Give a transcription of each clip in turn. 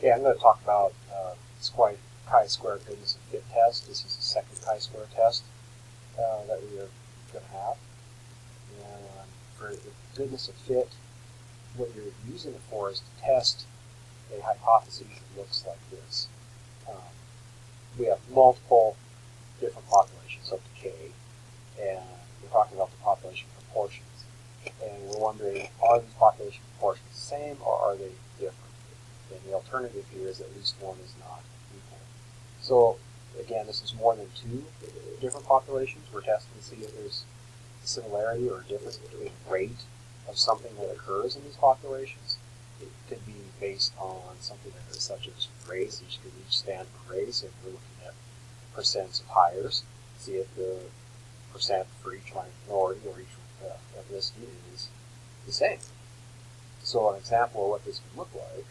Okay, I'm going to talk about chi-square goodness of fit test. This is the second chi-square test that we are going to have. And for the goodness of fit, what you're using it for is to test a hypothesis that looks like this. We have multiple different populations up to k, and we're talking about the population proportions. And we're wondering, are these population proportions the same or are they different? And the alternative here is at least one is not equal. So again, this is more than two different populations. We're testing to see if there's a similarity or a difference between the rate of something that occurs in these populations. It could be based on something that is such as race. Each could stand for race. If we're looking at percents of hires, see if the percent for each minority or each ethnicity is the same. So an example of what this would look like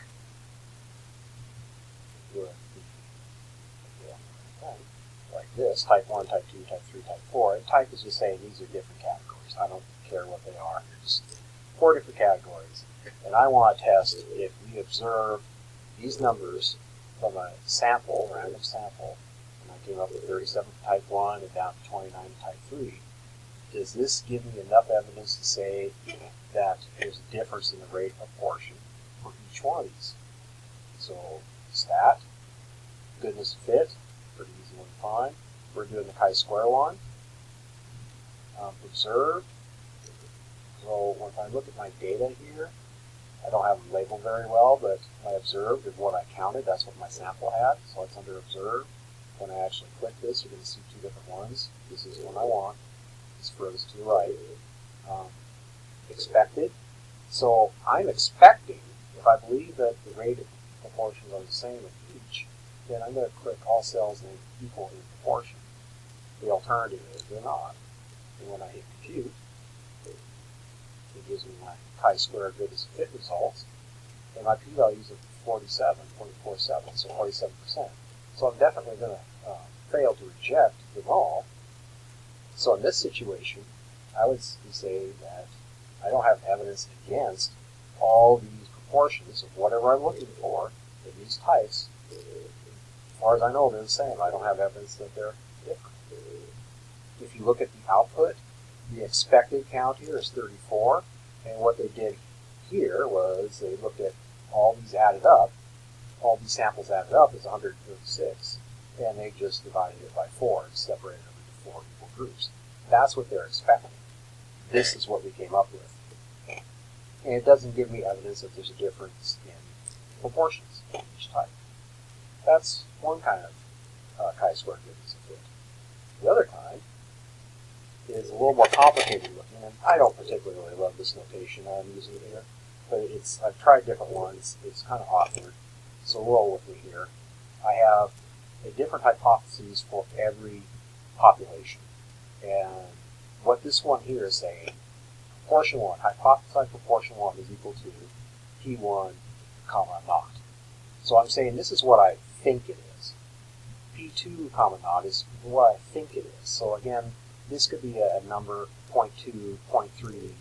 would be like this: type 1, type 2, type 3, type 4. And type is just saying these are different categories. I don't care what they are. They're just 4 different categories. And I want to test if we observe these numbers from a sample, random sample, and I came up with 37 for type 1 and down to 29 for type 3. Does this give me enough evidence to say that there's a difference in the rate of proportion for each one of these? So stat, goodness of fit, pretty easy one to find. We're doing the chi-square one. Observed. So if I look at my data here, I don't have them labeled very well, but my observed is what I counted. That's what my sample had, so it's under observed. When I actually click this, you're going to see 2 different ones. This is the one I want. It's furthest to the right. Expected. So I'm expecting, if I believe that the rate of proportions are the same with each, then I'm going to click all cells named equal in proportion. The alternative is they're not. And when I hit compute, it gives me my chi-square goodness of fit results, and my p-values of 47.47, so 47%. So I'm definitely going to fail to reject the null. So in this situation, I would say that I don't have evidence against all these proportions of whatever I'm looking for in these types. As far as I know, they're the same. I don't have evidence that they're different. If you look at the output, the expected count here is 34, and what they did here was they looked at all these added up, all these samples added up is 136, and they just divided it by 4 and separated them into 4 equal groups. That's what they're expecting. This is what we came up with. And it doesn't give me evidence that there's a difference in proportions in each type. That's one kind of chi-square goodness of fit. The other kind is a little more complicated looking, and I don't particularly love this notation I'm using here, but I've tried different ones. It's kind of awkward, so roll with me here. I have a different hypothesis for every population, and what this one here is saying, proportion 1, hypothesized proportion 1 is equal to P1, comma, naught. So I'm saying this is what I think it is. P2, comma, naught is what I think it is. So again, this could be a number, 0.2, 0.3,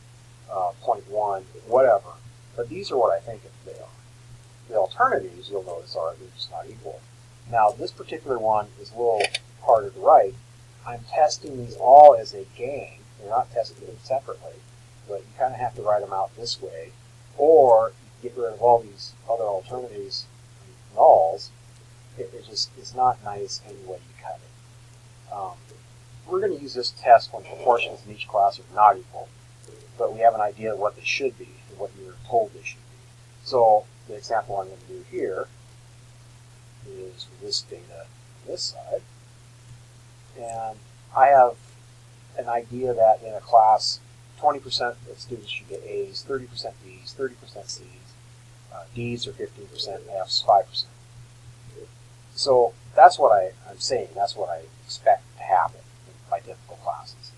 0.1, whatever. But these are what I think they are. The alternatives, you'll notice, are they're just not equal. Now, this particular one is a little harder to write. I'm testing these all as a gang. They're not testing them separately. But you kind of have to write them out this way. Or you get rid of all these other alternatives, nulls. It just is not nice any way you cut it. We're going to use this test when proportions in each class are not equal, but we have an idea of what they should be and what you're told they should be. So the example I'm going to do here is for this data on this side, and I have an idea that in a class 20% of students should get A's, 30% B's, 30% C's, D's are 15%, F's 5%. So that's what I'm saying. That's what I expect to happen in my typical classes.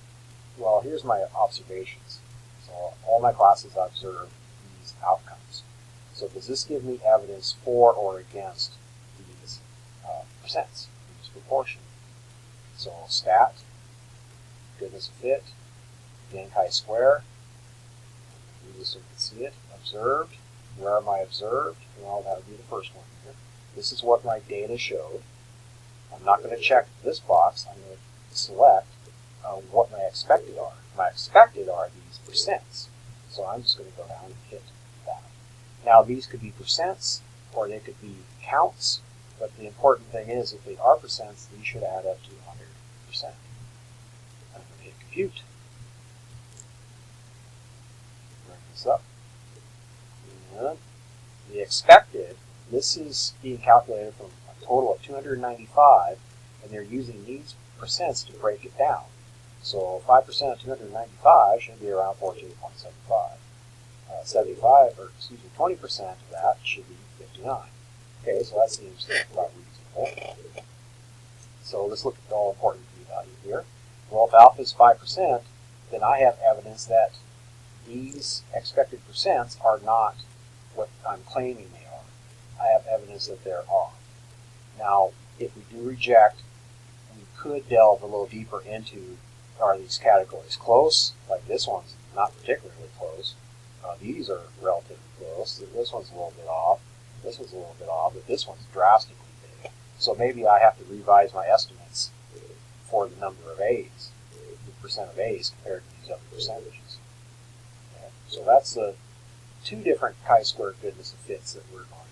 Well, here's my observations. So all my classes I observe these outcomes. So does this give me evidence for or against these percents, this proportion? So stat, goodness of fit, again chi-square, so you can see it, observed, Where am I observed? Well, that would be the first one here. This is what my data showed. I'm not going to check this box. I'm going to select what my expected are. My expected are these percents. So I'm just going to go down and hit that. Now these could be percents or they could be counts, but the important thing is if they are percents, these should add up to 100%. I'm going to hit compute. Bring this up. And the expected, this is being calculated from a total of 295, and they're using these percents to break it down. So 5% of 295 should be around 14.75. 20% of that should be 59. Okay, so that seems about reasonable. So let's look at the all-important p-value here. Well, if alpha is 5%, then I have evidence that these expected percents are not what I'm claiming they are. I have evidence that they're off. Now, if we do reject, we could delve a little deeper into, are these categories close? Like this one's not particularly close. These are relatively close. This one's a little bit off. This one's a little bit off, but this one's drastically big. So maybe I have to revise my estimates for the number of A's, the percent of A's compared to these other percentages. Okay. So that's the two different chi-square goodness of fits that we're going